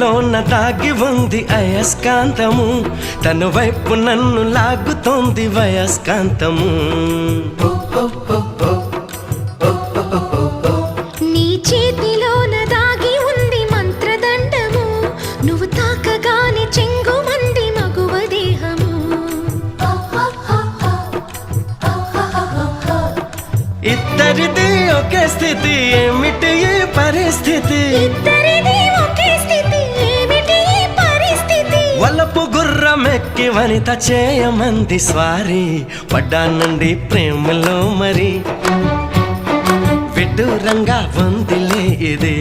లోన దాగి ఉంది అయస్కాంతము, తన వైపు నన్ను లాగుతోంది వయస్కాంతము. నీ చేతిలోన దాగి ఉంది మంత్రదండము, నువ్వు తాకగానే చెంగుమంది మగువ దేహము. ఇద్దరిది ఒకే స్థితి, ఏమిటి ఈ పరిస్థితి? వలపు గుర్రమెక్కి వనిత చేయమంది స్వారీ, పడ్డానండి ప్రేమలో మరి విడ్డూరంగా ఉందిలే ఇది.